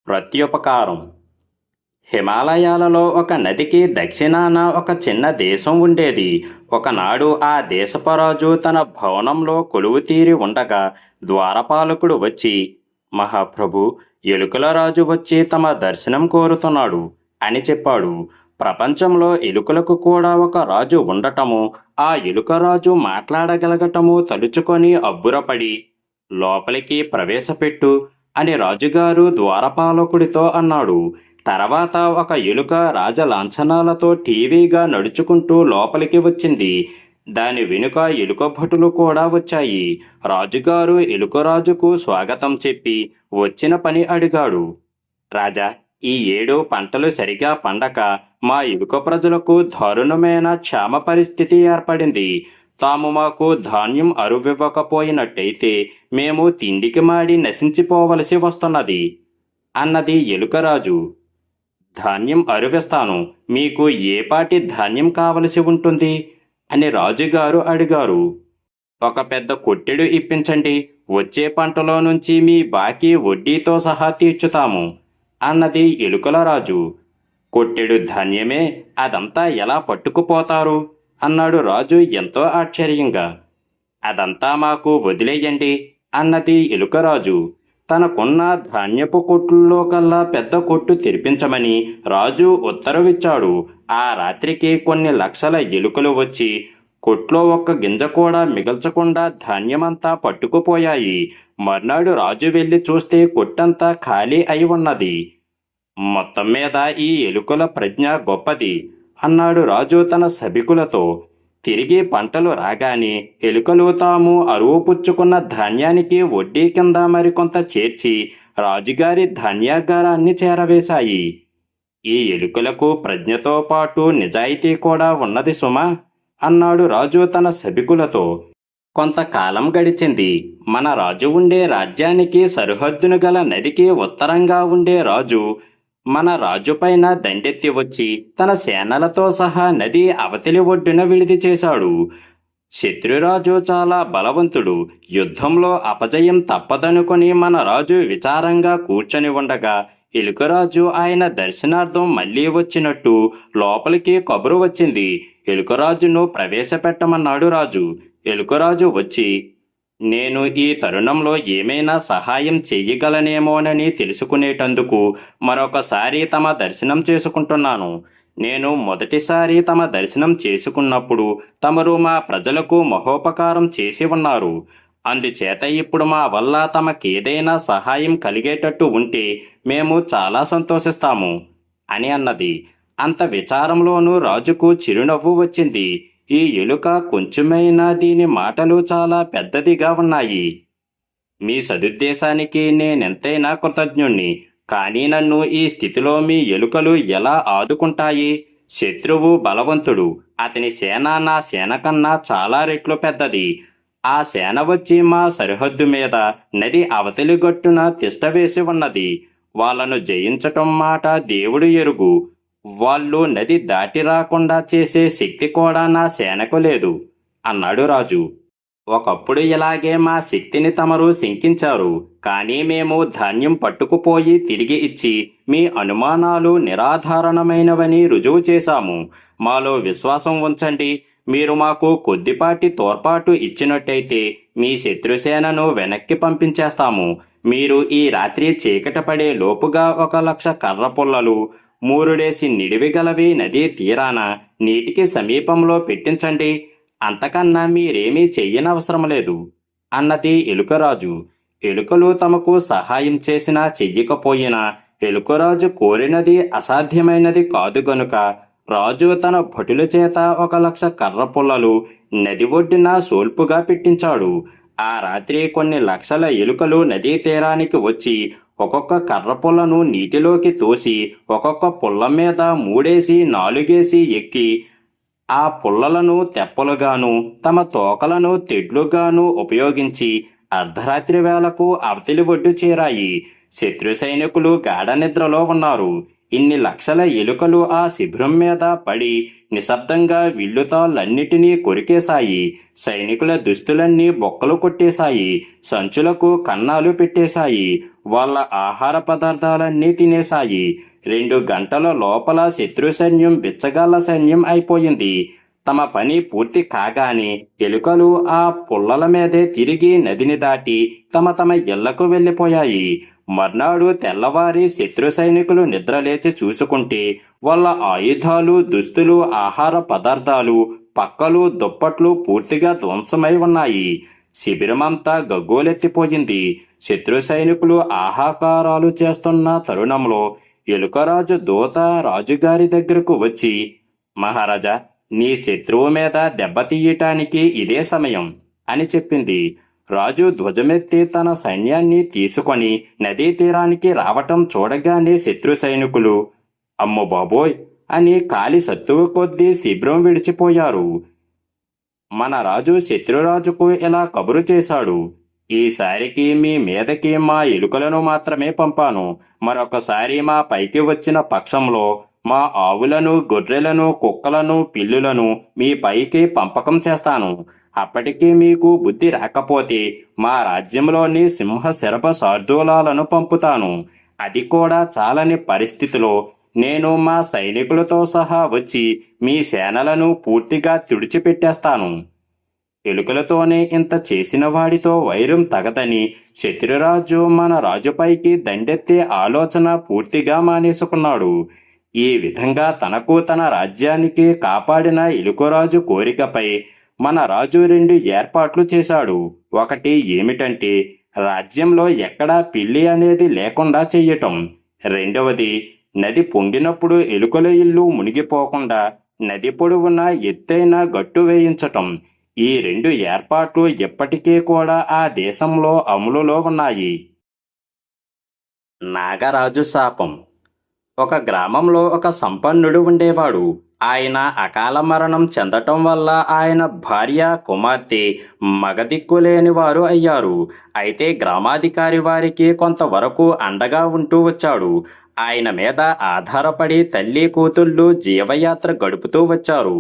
ప్రత్యుపకారం. హిమాలయాలలో ఒక నదికి దక్షిణాన ఒక చిన్న దేశం ఉండేది. ఒకనాడు ఆ దేశపరాజు తన భవనంలో కొలువుతీరి ఉండగా ద్వారపాలకుడు వచ్చి, మహాప్రభు, ఎలుకల రాజు వచ్చి తమ దర్శనం కోరుతున్నాడు అని చెప్పాడు. ప్రపంచంలో ఎలుకలకు కూడా ఒక రాజు ఉండటము, ఆ ఎలుక రాజు మాట్లాడగలగటము తలుచుకొని అబ్బురపడి, లోపలికి ప్రవేశపెట్టు అని రాజుగారు ద్వారపాలకుడితో అన్నాడు. తర్వాత ఒక ఎలుక రాజలాంఛనాలతో టీవీగా నడుచుకుంటూ లోపలికి వచ్చింది. దాని వెనుక ఎలుక భటులు కూడా వచ్చాయి. రాజుగారు ఎలుకరాజుకు స్వాగతం చెప్పి వచ్చిన పని అడిగాడు. రాజా, ఈ ఏడు పంటలు సరిగా పండక మా ఎలుక ప్రజలకు దారుణమైన క్షామ పరిస్థితి ఏర్పడింది. తాము మాకు ధాన్యం అరువివ్వకపోయినట్టయితే మేము తిండికి మాడి నశించిపోవలసి వస్తున్నది అన్నది ఎలుకరాజు. ధాన్యం అరువిస్తాను, మీకు ఏపాటి ధాన్యం కావలసి ఉంటుంది అని రాజుగారు అడిగారు. ఒక పెద్ద కొట్టెడు ఇప్పించండి, వచ్చే పంటలో నుంచి మీ బాకీ వడ్డీతో సహా తీర్చుతాము అన్నది ఎలుకల రాజు. కొట్టెడు ధాన్యమే, అదంతా ఎలా పట్టుకుపోతారు అన్నాడు రాజు ఎంతో ఆశ్చర్యంగా. అదంతా మాకు వదిలేయండి అన్నది ఎలుకరాజు. తనకున్న ధాన్యపు కొట్టుల్లో కల్లా పెద్ద కొట్టు తెరిపించమని రాజు ఉత్తర్విచ్చాడు. ఆ రాత్రికి కొన్ని లక్షల ఎలుకలు వచ్చి కొట్లో ఒక్క గింజ కూడా మిగల్చకుండా ధాన్యమంతా పట్టుకుపోయాయి. మర్నాడు రాజు వెళ్ళి చూస్తే కొట్టంతా ఖాళీ అయి ఉన్నది. మొత్తం మీద ఈ ఎలుకల ప్రజ్ఞ గొప్పది అన్నాడు రాజు తన సభికులతో. తిరిగి పంటలు రాగానే ఎలుకలు తాము అరువు పుచ్చుకున్న ధాన్యానికి వడ్డీ కింద మరికొంత చేర్చి రాజుగారి ధాన్యాగారాన్ని చేరవేశాయి. ఈ ఎలుకలకు ప్రజ్ఞతో పాటు నిజాయితీ కూడా ఉన్నది సుమా అన్నాడు రాజు తన సభికులతో. కొంతకాలం గడిచింది. మన రాజు ఉండే రాజ్యానికి సరిహద్దును గల నదికి ఉత్తరంగా ఉండే రాజు మన రాజుపైన దండెత్తి వచ్చి తన సేనలతో సహా నది అవతలి ఒడ్డున విడిది చేశాడు. శత్రురాజు చాలా బలవంతుడు. యుద్ధంలో అపజయం తప్పదనుకొని మన రాజు విచారంగా కూర్చొని ఉండగా ఎలుకరాజు ఆయన దర్శనార్థం మళ్లీ వచ్చినట్టు లోపలికి కబురు వచ్చింది. ఎలుకరాజును ప్రవేశపెట్టమన్నాడు రాజు. ఎలుకరాజు వచ్చి, నేను ఈ తరుణంలో ఏమైనా సహాయం చెయ్యగలనేమోనని తెలుసుకునేటందుకు మరొకసారి తమ దర్శనం చేసుకుంటున్నాను. నేను మొదటిసారి తమ దర్శనం చేసుకున్నప్పుడు తమరు మా ప్రజలకు మహోపకారం చేసి ఉన్నారు. అందుచేత ఇప్పుడు మా వల్ల తమకేదైనా సహాయం కలిగేటట్టు ఉంటే మేము చాలా సంతోషిస్తాము అని అన్నది. అంత విచారంలోనూ రాజుకు చిరునవ్వు వచ్చింది. ఈ ఎలుక కొంచెమైనా దీని మాటలు చాలా పెద్దదిగా ఉన్నాయి. మీ సదుద్దేశానికి నేనెంతైనా కృతజ్ఞుణ్ణి. కానీ నన్ను ఈ స్థితిలో మీ ఎలుకలు ఎలా ఆదుకుంటాయి? శత్రువు బలవంతుడు. అతని సేన నా సేన కన్నా చాలా రెట్లు పెద్దది. ఆ సేన వచ్చి మా సరిహద్దు మీద నది అవతలి గట్టున తిష్టవేసి ఉన్నది. వాళ్ళను జయించటం మాట దేవుడు ఎరుగు. వాళ్ళు నది దాటి రాకుండా చేసే శక్తి కూడా నా సేనకు లేదు అన్నాడు రాజు. ఒకప్పుడు ఇలాగే మా శక్తిని తమరు శంకించారు. కానీ మేము ధాన్యం పట్టుకుపోయి తిరిగి ఇచ్చి మీ అనుమానాలు నిరాధారణమైనవని రుజువు చేశాము. మాలో విశ్వాసం ఉంచండి. మీరు మాకు కొద్దిపాటి తోడ్పాటు ఇచ్చినట్టయితే మీ శత్రుసేనను వెనక్కి పంపించేస్తాము. మీరు ఈ రాత్రి చీకటి పడే లోపుగా 1,00,000 కర్ర పుల్లలు, మూరుడేసి నిడివిగలవి నదీ తీరాన నీటికి సమీపంలో పెట్టించండి. అంతకన్నా మీరేమీ చెయ్యనవసరం లేదు అన్నది ఎలుకరాజు. ఎలుకలు తమకు సహాయం చేసినా చెయ్యకపోయినా ఎలుకరాజు కోరినది అసాధ్యమైనది కాదు గనుక రాజు తన భటుల చేత 1,00,000 కర్ర పుల్లలు నది ఒడ్డున సోల్పుగా పెట్టించాడు. ఆ రాత్రి కొన్ని లక్షల ఎలుకలు నదీ తీరానికి వచ్చి ఒక్కొక్క కర్ర పుల్లను నీటిలోకి తోసి ఒక్కొక్క పుల్ల మీద 3 4 ఎక్కి ఆ పుల్లలను తెప్పలుగాను తమ తోకలను తెడ్లుగాను ఉపయోగించి అర్ధరాత్రి వేళకు అవతలి ఒడ్డు చేరాయి. శత్రు సైనికులు గాఢ నిద్రలో ఉన్నారు. ఇన్ని లక్షల ఎలుకలు ఆ శిబిరం మీద పడి నిశ్శబ్దంగా విల్లుతాళ్ళన్నిటినీ కొరికేశాయి. సైనికుల దుస్తులన్నీ బొక్కలు కొట్టేశాయి. సంచులకు కన్నాలు పెట్టేశాయి. వాళ్ళ ఆహార పదార్థాలన్నీ తినేశాయి. 2 గంటల లోపల శత్రు సైన్యం బిచ్చగాళ్ల సైన్యం అయిపోయింది. తమ పని పూర్తి కాగానే ఎలుకలు ఆ పుల్లల మీదే తిరిగి నదిని దాటి తమ ఇళ్లకు వెళ్ళిపోయాయి. మర్నాడు తెల్లవారి శత్రు సైనికులు నిద్రలేచి చూసుకుంటే వాళ్ళ ఆయుధాలు, దుస్తులు, ఆహార పదార్థాలు, పక్కలు, దుప్పట్లు పూర్తిగా ధ్వంసమై ఉన్నాయి. శిబిరమంతా గగ్గోలెత్తిపోయింది. శత్రు సైనికులు ఆహాకారాలు చేస్తున్న తరుణంలో ఎలుకరాజు దూత రాజుగారి దగ్గరకు వచ్చి, మహారాజా, నీ శత్రువు మీద దెబ్బతీయటానికి ఇదే సమయం అని చెప్పింది. రాజు ధ్వజమెత్తి తన సైన్యాన్ని తీసుకొని నదీ తీరానికి రావటం చూడగానే శత్రు సైనికులు అమ్మో బాబోయ్ అని కాలి సత్తువ కొద్దీ శిబిరం విడిచిపోయారు. మన రాజు శత్రురాజుకు ఇలా కబురు చేశాడు, ఈసారికి మీ మీదకి మా ఎలుకలను మాత్రమే పంపాను. మరొకసారి మా పైకి వచ్చిన పక్షంలో మా ఆవులను, గొర్రెలను, కుక్కలను, పిల్లులను మీ పైకి పంపకం చేస్తాను. అప్పటికీ మీకు బుద్ధి రాకపోతే మా రాజ్యంలోని సింహ శరభ శార్దూలాలను పంపుతాను. అది కూడా చాలని పరిస్థితిలో నేను మా సైనికులతో సహా వచ్చి మీ సేనలను పూర్తిగా తుడిచిపెట్టేస్తాను. ఎలుకలతోనే ఇంత చేసిన వాడితో వైరం తగదని శత్రురాజు మన రాజుపైకి దండెత్తే ఆలోచన పూర్తిగా మానేసుకున్నాడు. ఈ విధంగా తనకు, తన రాజ్యానికి కాపాడిన ఎలుకరాజు కోరికపై మన రాజు 2 ఏర్పాట్లు చేశాడు. ఒకటి ఏమిటంటే రాజ్యంలో ఎక్కడా పిల్లి అనేది లేకుండా చెయ్యటం. రెండవది, నది పొంగినప్పుడు ఎలుకల ఇల్లు మునిగిపోకుండా నది పొడవున ఎత్తైన గట్టు వేయించటం. ఈ 2 ఏర్పాట్లు ఇప్పటికీ కూడా ఆ దేశంలో అమలులో ఉన్నాయి. నాగరాజు శాపం. ఒక గ్రామంలో ఒక సంపన్నుడు ఉండేవాడు. ఆయన అకాల మరణం చెందటం వల్ల ఆయన భార్య, కుమార్తె మగదిక్కులేని వారు అయ్యారు. అయితే గ్రామాధికారి వారికి కొంతవరకు అండగా ఉంటూ వచ్చాడు. ఆయన మీద ఆధారపడి తల్లి, కూతుళ్ళు జీవయాత్ర గడుపుతూ వచ్చారు.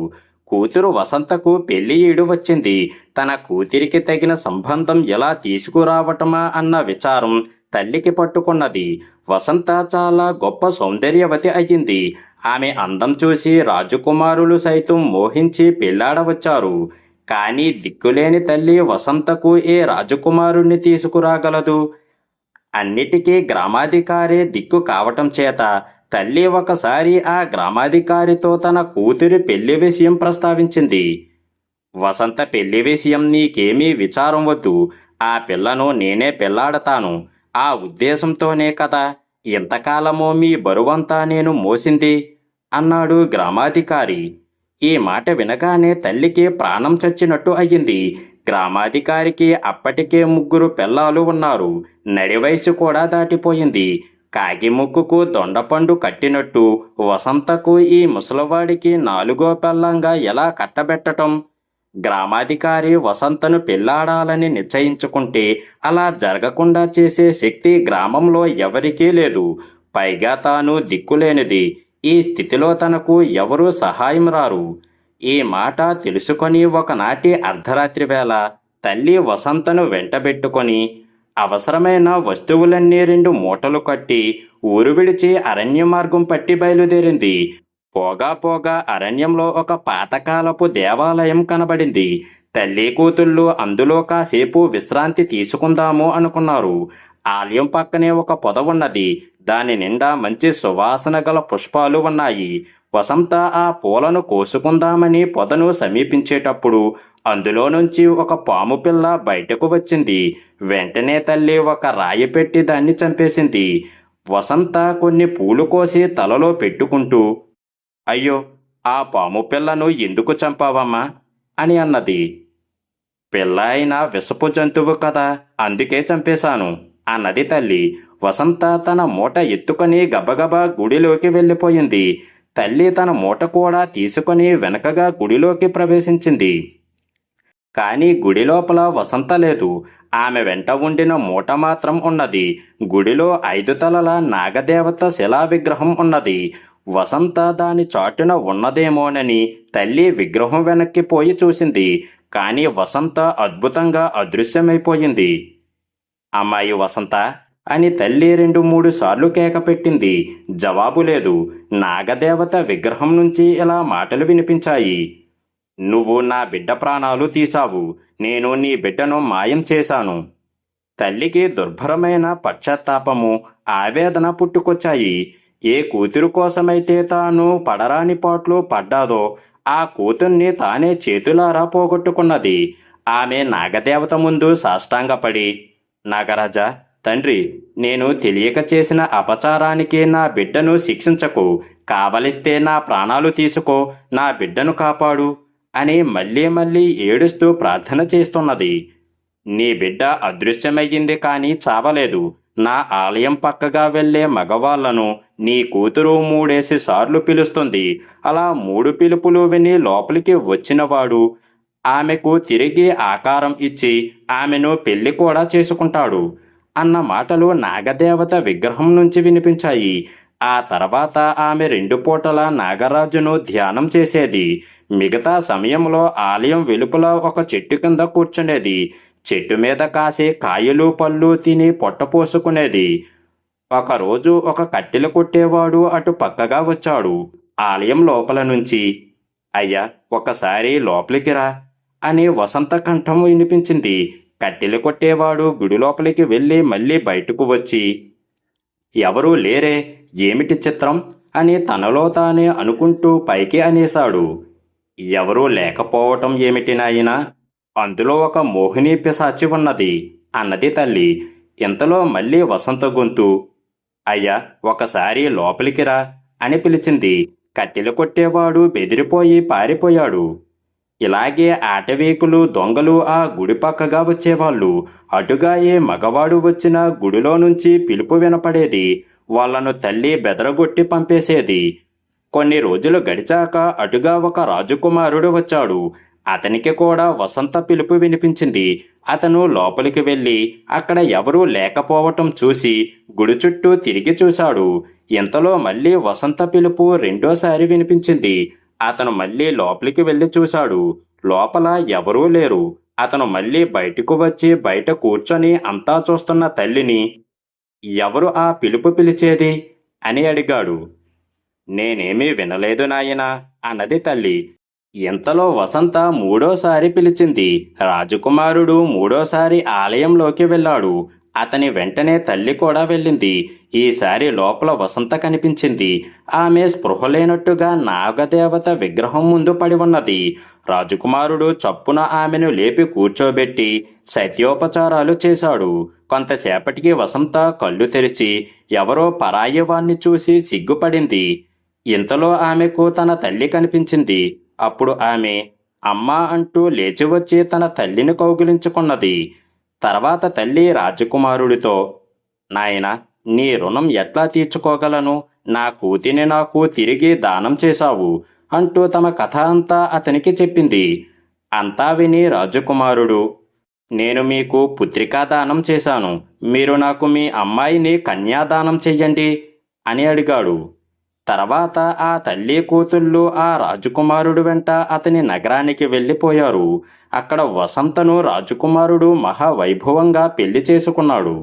కూతురు వసంతకు పెళ్లి ఈడు వచ్చింది. తన కూతురికి తగిన సంబంధం ఎలా తీసుకురావటమా అన్న విచారం తల్లికి పట్టుకున్నది. వసంత చాలా గొప్ప సౌందర్యవతి అయ్యింది. ఆమె అందం చూసి రాజకుమారులు సైతం మోహించి పెళ్లాడవచ్చారు. కానీ దిక్కులేని తల్లి వసంతకు ఏ రాజకుమారుణ్ణి తీసుకురాగలదు? అన్నిటికీ గ్రామాధికారే దిక్కు కావటం చేత తల్లి ఒకసారి ఆ గ్రామాధికారితో తన కూతురి పెళ్లి విషయం ప్రస్తావించింది. వసంత పెళ్లి విషయం నీకేమీ విచారం వద్దు. ఆ పిల్లను నేనే పెళ్లాడతాను. ఆ ఉద్దేశంతోనే కదా ఇంతకాలమో మీ బరువంతా నేను మోసింది అన్నాడు గ్రామాధికారి. ఈ మాట వినగానే తల్లికి ప్రాణం చచ్చినట్టు అయ్యింది. గ్రామాధికారికి అప్పటికే 3 పిల్లలు ఉన్నారు. నడివయసు కూడా దాటిపోయింది. కాకి ముక్కుకు దొండపండు కట్టినట్టు వసంతకు ఈ ముసలివాడికి 4వ పెళ్ళంగా ఎలా కట్టబెట్టటం? గ్రామాధికారి వసంతను పెళ్లాడాలని నిశ్చయించుకుంటే అలా జరగకుండా చేసే శక్తి గ్రామంలో ఎవరికీ లేదు. పైగా తాను దిక్కులేనిది. ఈ స్థితిలో తనకు ఎవరూ సహాయం రారు. ఈ మాట తెలుసుకొని ఒకనాటి అర్ధరాత్రి వేళ తల్లి వసంతను వెంటబెట్టుకొని అవసరమైన వస్తువులన్నీ 2 మూటలు కట్టి ఊరు విడిచి అరణ్య మార్గం పట్టి బయలుదేరింది. పోగా అరణ్యంలో ఒక పాతకాలపు దేవాలయం కనబడింది. తల్లి, కూతుళ్ళు అందులో కాసేపు విశ్రాంతి తీసుకుందాము అనుకున్నారు. ఆలయం పక్కనే ఒక పొద ఉన్నది. దాని నిండా మంచి సువాసన గల పుష్పాలు ఉన్నాయి. వసంత ఆ పూలను కోసుకుందామని పొదను సమీపించేటప్పుడు అందులో నుంచి ఒక పాము పిల్ల బయటకు వచ్చింది. వెంటనే తల్లి ఒక రాయి పెట్టి దాన్ని చంపేసింది. వసంత కొన్ని పూలు కోసి తలలో పెట్టుకుంటూ, అయ్యో, ఆ పాము పిల్లను ఎందుకు చంపావమ్మా అని అన్నది. పిల్ల అయినా విషపు జంతువు కదా, అందుకే చంపేశాను అన్నది తల్లి. వసంత తన మూట ఎత్తుకొని గబగబా గుడిలోకి వెళ్ళిపోయింది. తల్లి తన మూట కూడా తీసుకొని వెనకగా గుడిలోకి ప్రవేశించింది. కానీ గుడి లోపల వసంత లేదు. ఆమె వెంట ఉండిన మూట మాత్రం ఉన్నది. గుడిలో 5 తలల నాగదేవత శిలా విగ్రహం ఉన్నది. వసంత దాని చాటున ఉన్నదేమోనని తల్లి విగ్రహం వెనక్కి పోయి చూసింది. కానీ వసంత అద్భుతంగా అదృశ్యమైపోయింది. అమ్మాయి వసంత అని తల్లి 2-3 సార్లు కేక పెట్టింది. జవాబు లేదు. నాగదేవత విగ్రహం నుంచి ఇలా మాటలు వినిపించాయి. నువ్వు నా బిడ్డ ప్రాణాలు తీశావు. నేను నీ బిడ్డను మాయం చేశాను. తల్లికి దుర్భరమైన పశ్చాత్తాపము, ఆవేదన పుట్టుకొచ్చాయి. ఏ కూతురు కోసమైతే తాను పడరాని పాట్లు పడ్డాదో ఆ కూతుర్ని తానే చేతులారా పోగొట్టుకున్నది. ఆమె నాగదేవత ముందు సాష్టాంగపడి, నాగరాజా, తండ్రి, నేను తెలియక చేసిన అపచారానికి నా బిడ్డను శిక్షించకు. కావలిస్తే నా ప్రాణాలు తీసుకో, నా బిడ్డను కాపాడు అని మళ్ళీ మళ్ళీ ఏడుస్తూ ప్రార్థన చేస్తున్నది. నీ బిడ్డ అదృశ్యమయ్యింది కానీ చావలేదు. నా ఆలయం పక్కగా వెళ్ళే మగవాళ్లను నీ కూతురు 3 సార్లు పిలుస్తుంది. అలా 3 పిలుపులు విని లోపలికి వచ్చినవాడు ఆమెకు తిరిగి ఆకారం ఇచ్చి ఆమెను పెళ్లి కూడా చేసుకుంటాడు అన్న మాటలు నాగదేవత విగ్రహం నుంచి వినిపించాయి. ఆ తర్వాత ఆమె 2 పూటల నాగరాజును ధ్యానం చేసేది. మిగతా సమయంలో ఆలయం వెలుపల ఒక చెట్టు కింద కూర్చునేది. చెట్టు మీద కాసే కాయలు పళ్ళు తిని పొట్టపోసుకునేది. ఒకరోజు ఒక కట్టెలు కొట్టేవాడు అటు పక్కగా వచ్చాడు. ఆలయం లోపల నుంచి, అయ్యా, ఒకసారి లోపలికి రా అని వసంత కంఠం వినిపించింది. కట్టెలు కొట్టేవాడు గుడి లోపలికి వెళ్ళి మళ్ళీ బయటకు వచ్చి, ఎవరూ లేరే, ఏమిటి చిత్రం అని తనలో తానే అనుకుంటూ పైకి అనేశాడు. ఎవరూ లేకపోవటం ఏమిటి నాయనా? అందులో ఒక మోహిని పిశాచి ఉన్నది అన్నది తల్లి. ఇంతలో మళ్ళీ వసంత గొంతు, అయ్యా, ఒకసారి లోపలికి రా అని పిలిచింది. కట్టెలు కొట్టేవాడు బెదిరిపోయి పారిపోయాడు. ఇలాగే ఆటవీకులు, దొంగలు ఆ గుడి పక్కగా వచ్చేవాళ్ళు. అటుగా ఏ మగవాడు వచ్చినా గుడిలో నుంచి పిలుపు వినపడేది. వాళ్లను తల్లి బెదరగొట్టి పంపేసేది. కొన్ని రోజులు గడిచాక అటుగా ఒక రాజకుమారుడు వచ్చాడు. అతనికి కూడా వసంత పిలుపు వినిపించింది. అతను లోపలికి వెళ్ళి అక్కడ ఎవరూ లేకపోవటం చూసి గుడి చుట్టూ తిరిగి చూశాడు. ఇంతలో మళ్ళీ వసంత పిలుపు రెండోసారి వినిపించింది. అతను మళ్ళీ లోపలికి వెళ్ళి చూశాడు. లోపల ఎవరూ లేరు. అతను మళ్ళీ బయటకు వచ్చి బయట కూర్చొని అంతా చూస్తున్న తల్లిని, ఎవరు ఆ పిలుపు పిలిచేది అని అడిగాడు. నేనేమీ వినలేదు నాయనా అన్నది తల్లి. ఇంతలో వసంత 3వసారి పిలిచింది. రాజకుమారుడు 3వసారి ఆలయంలోకి వెళ్ళాడు. అతని వెంటనే తల్లి కూడా వెళ్ళింది. ఈసారి లోపల వసంత కనిపించింది. ఆమె స్పృహలేనట్టుగా నాగదేవత విగ్రహం ముందు పడి ఉన్నది. రాజకుమారుడు చప్పున ఆమెను లేపి కూర్చోబెట్టి శైత్యోపచారాలు చేశాడు. కొంతసేపటికి వసంత కళ్ళు తెరిచి ఎవరో పరాయి వాణ్ణి చూసి సిగ్గుపడింది. ఇంతలో ఆమెకు తన తల్లి కనిపించింది. అప్పుడు ఆమె అమ్మా అంటూ లేచి వచ్చి తన తల్లిని కౌగిలించుకున్నది. తర్వాత తల్లి రాజకుమారుడితో, నాయనా, నీ రుణం ఎట్లా తీర్చుకోగలను? నా కూతురిని నాకు తిరిగి దానం చేశావు అంటూ తమ కథ అంతా అతనికి చెప్పింది. అంతా విని రాజకుమారుడు, నేను మీకు పుత్రికా దానం చేశాను. మీరు నాకు మీ అమ్మాయిని కన్యాదానం చెయ్యండి అని అడిగాడు. తర్వాత ఆ తల్లి కూతుళ్ళు ఆ రాజకుమారుడు వెంట అతని నగరానికి వెళ్ళిపోయారు. అక్కడ వసంతను రాజకుమారుడు మహావైభవంగా పెళ్లి చేసుకున్నాడు.